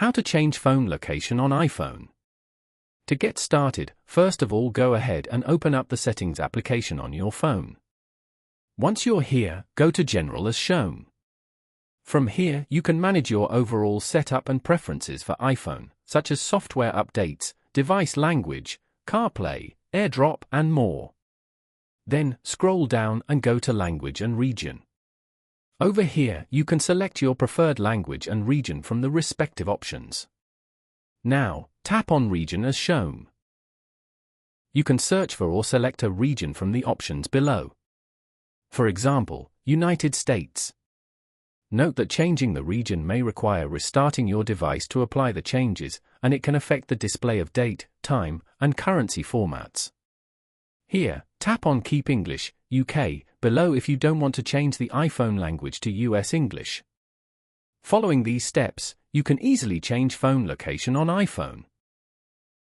How to change phone location on iPhone. To get started, first of all go ahead and open up the Settings application on your phone. Once you're here, go to General as shown. From here, you can manage your overall setup and preferences for iPhone, such as software updates, device language, CarPlay, AirDrop, and more. Then, scroll down and go to Language and Region. Over here, you can select your preferred language and region from the respective options. Now, tap on Region as shown. You can search for or select a region from the options below. For example, United States. Note that changing the region may require restarting your device to apply the changes, and it can affect the display of date, time, and currency formats. Here, tap on Keep English, UK, below if you don't want to change the iPhone language to US English. Following these steps, you can easily change phone location on iPhone.